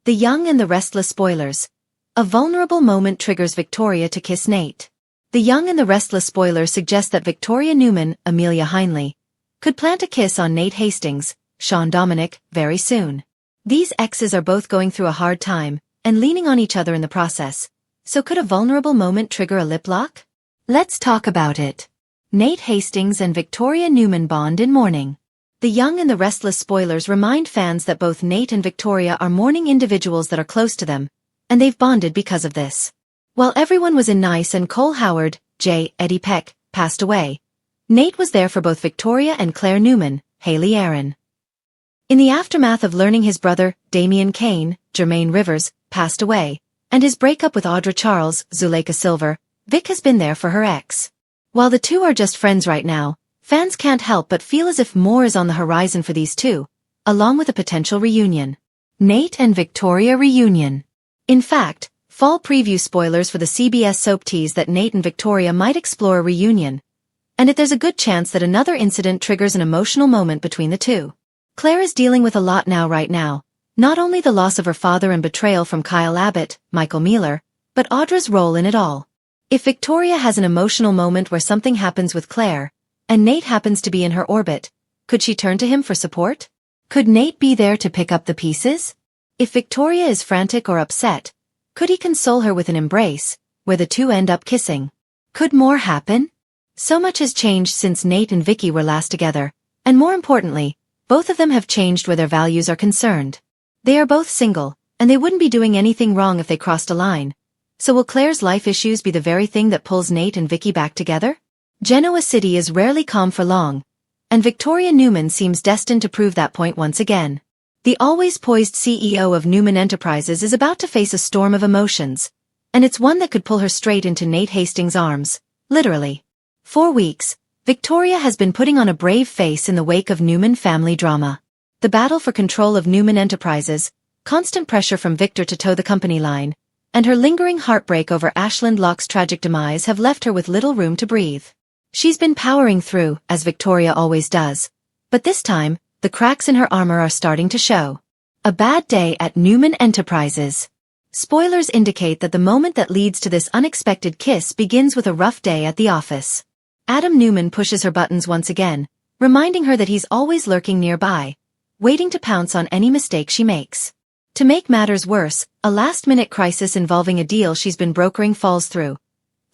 The Young and the Restless spoilers. A vulnerable moment triggers Victoria to kiss Nate. The Young and the Restless spoilers suggest that Victoria Newman, Amelia Heinley, could plant a kiss on Nate Hastings, Sean Dominic, very soon. These exes are both going through a hard time, and leaning on each other in the process. So could a vulnerable moment trigger a lip lock? Let's talk about it. Nate Hastings and Victoria Newman bond in mourning. The Young and the Restless spoilers remind fans that both Nate and Victoria are mourning individuals that are close to them, and they've bonded because of this. While everyone was in nice and Cole Howard, Eddie Peck, passed away, Nate was there for both Victoria and Claire Newman, Haley Aaron. In the aftermath of learning his brother, Damian Kane, Jermaine Rivers, passed away, and his breakup with Audra Charles, Zuleika Silver, Vic has been there for her ex. While the two are just friends right now, fans can't help but feel as if more is on the horizon for these two, along with a potential reunion. Nate and Victoria reunion. In fact, fall preview spoilers for the CBS soap tease that Nate and Victoria might explore a reunion, and there's a good chance that another incident triggers an emotional moment between the two. Claire is dealing with a lot right now, not only the loss of her father and betrayal from Kyle Abbott, Michael Mealer, but Audra's role in it all. If Victoria has an emotional moment where something happens with Claire, and Nate happens to be in her orbit, could she turn to him for support? Could Nate be there to pick up the pieces? If Victoria is frantic or upset, could he console her with an embrace, where the two end up kissing? Could more happen? So much has changed since Nate and Vicky were last together, and more importantly, both of them have changed where their values are concerned. They are both single, and they wouldn't be doing anything wrong if they crossed a line. So will Claire's life issues be the very thing that pulls Nate and Vicky back together? Genoa City is rarely calm for long, and Victoria Newman seems destined to prove that point once again. The always poised CEO of Newman Enterprises is about to face a storm of emotions, and it's one that could pull her straight into Nate Hastings' arms, literally. 4 weeks, Victoria has been putting on a brave face in the wake of Newman family drama. The battle for control of Newman Enterprises, constant pressure from Victor to toe the company line, and her lingering heartbreak over Ashland Locke's tragic demise have left her with little room to breathe. She's been powering through, as Victoria always does, but this time, the cracks in her armor are starting to show. A bad day at Newman Enterprises. Spoilers indicate that the moment that leads to this unexpected kiss begins with a rough day at the office. Adam Newman pushes her buttons once again, reminding her that he's always lurking nearby, waiting to pounce on any mistake she makes. To make matters worse, a last-minute crisis involving a deal she's been brokering falls through,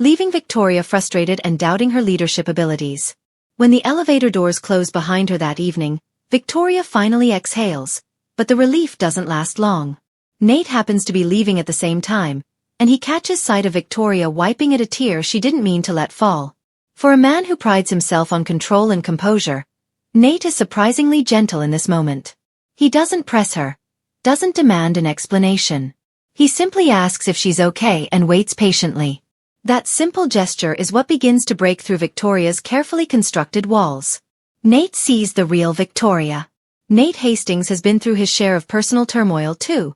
leaving Victoria frustrated and doubting her leadership abilities. When the elevator doors close behind her that evening, Victoria finally exhales, but the relief doesn't last long. Nate happens to be leaving at the same time, and he catches sight of Victoria wiping at a tear she didn't mean to let fall. For a man who prides himself on control and composure, Nate is surprisingly gentle in this moment. He doesn't press her, doesn't demand an explanation. He simply asks if she's okay and waits patiently. That simple gesture is what begins to break through Victoria's carefully constructed walls. Nate sees the real Victoria. Nate Hastings has been through his share of personal turmoil too.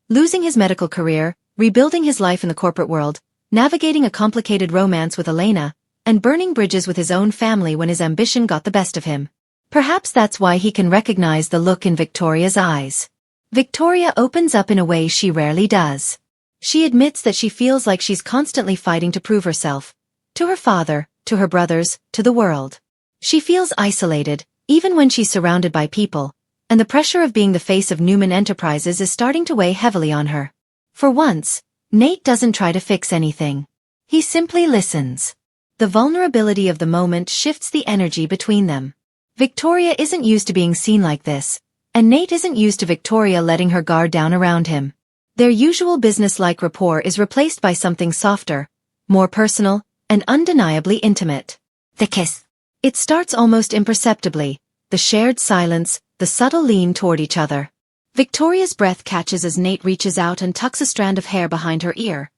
Losing his medical career, rebuilding his life in the corporate world, navigating a complicated romance with Elena, and burning bridges with his own family when his ambition got the best of him. Perhaps that's why he can recognize the look in Victoria's eyes. Victoria opens up in a way she rarely does. She admits that she feels like she's constantly fighting to prove herself. To her father, to her brothers, to the world. She feels isolated, even when she's surrounded by people, and the pressure of being the face of Newman Enterprises is starting to weigh heavily on her. For once, Nate doesn't try to fix anything. He simply listens. The vulnerability of the moment shifts the energy between them. Victoria isn't used to being seen like this, and Nate isn't used to Victoria letting her guard down around him. Their usual business-like rapport is replaced by something softer, more personal, and undeniably intimate. The kiss. It starts almost imperceptibly, the shared silence, the subtle lean toward each other. Victoria's breath catches as Nate reaches out and tucks a strand of hair behind her ear.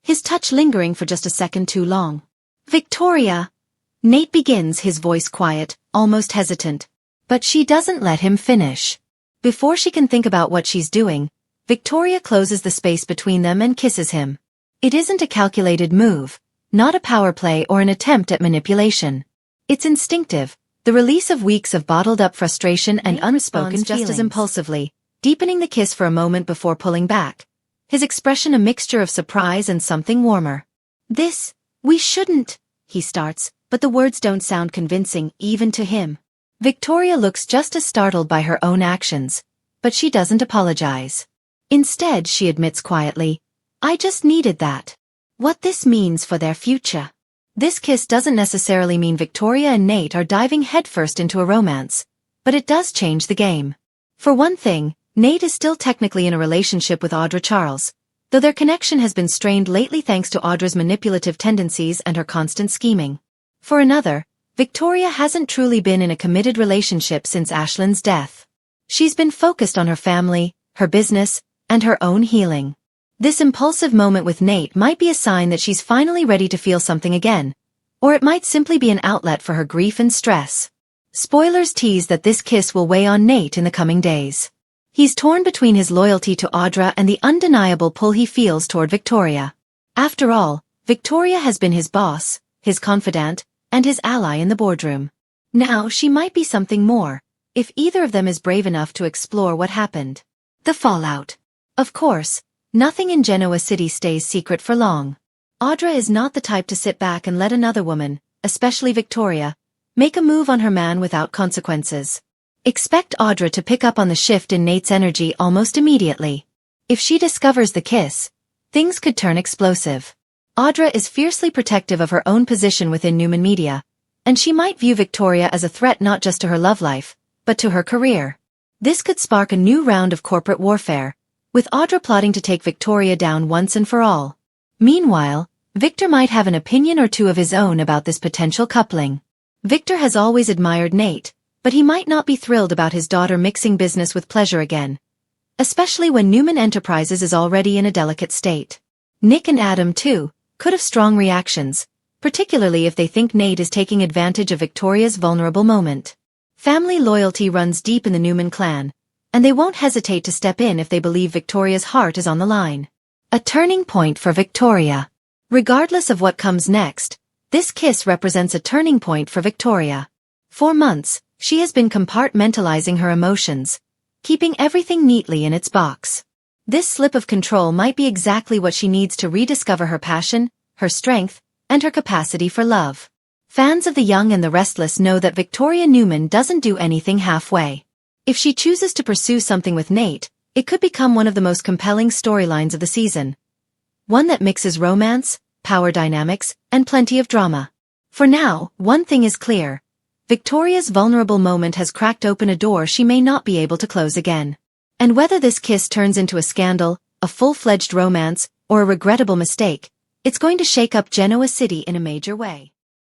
His touch lingering for just a second too long. Victoria! Nate begins, his voice quiet, almost hesitant. But she doesn't let him finish. Before she can think about what she's doing, Victoria closes the space between them and kisses him. It isn't a calculated move, not a power play or an attempt at manipulation. It's instinctive, the release of weeks of bottled-up frustration and unspoken just as impulsively, deepening the kiss for a moment before pulling back, his expression a mixture of surprise and something warmer. We shouldn't, he starts, but the words don't sound convincing even to him. Victoria looks just as startled by her own actions, but she doesn't apologize. Instead, she admits quietly, I just needed that. What this means for their future. This kiss doesn't necessarily mean Victoria and Nate are diving headfirst into a romance, but it does change the game. For one thing, Nate is still technically in a relationship with Audra Charles, though their connection has been strained lately thanks to Audra's manipulative tendencies and her constant scheming. For another, Victoria hasn't truly been in a committed relationship since Ashlyn's death. She's been focused on her family, her business, and her own healing. This impulsive moment with Nate might be a sign that she's finally ready to feel something again, or it might simply be an outlet for her grief and stress. Spoilers tease that this kiss will weigh on Nate in the coming days. He's torn between his loyalty to Audra and the undeniable pull he feels toward Victoria. After all, Victoria has been his boss, his confidant, and his ally in the boardroom. Now she might be something more, if either of them is brave enough to explore what happened. The fallout. Of course, nothing in Genoa City stays secret for long. Audra is not the type to sit back and let another woman, especially Victoria, make a move on her man without consequences. Expect Audra to pick up on the shift in Nate's energy almost immediately. If she discovers the kiss, things could turn explosive. Audra is fiercely protective of her own position within Newman Media, and she might view Victoria as a threat not just to her love life, but to her career. This could spark a new round of corporate warfare, with Audra plotting to take Victoria down once and for all. Meanwhile, Victor might have an opinion or two of his own about this potential coupling. Victor has always admired Nate, but he might not be thrilled about his daughter mixing business with pleasure again, especially when Newman Enterprises is already in a delicate state. Nick and Adam, too, could have strong reactions, particularly if they think Nate is taking advantage of Victoria's vulnerable moment. Family loyalty runs deep in the Newman clan, and they won't hesitate to step in if they believe Victoria's heart is on the line. A turning point for Victoria. Regardless of what comes next, this kiss represents a turning point for Victoria. For months, she has been compartmentalizing her emotions, keeping everything neatly in its box. This slip of control might be exactly what she needs to rediscover her passion, her strength, and her capacity for love. Fans of The Young and the Restless know that Victoria Newman doesn't do anything halfway. If she chooses to pursue something with Nate, it could become one of the most compelling storylines of the season. One that mixes romance, power dynamics, and plenty of drama. For now, one thing is clear. Victoria's vulnerable moment has cracked open a door she may not be able to close again. And whether this kiss turns into a scandal, a full-fledged romance, or a regrettable mistake, it's going to shake up Genoa City in a major way.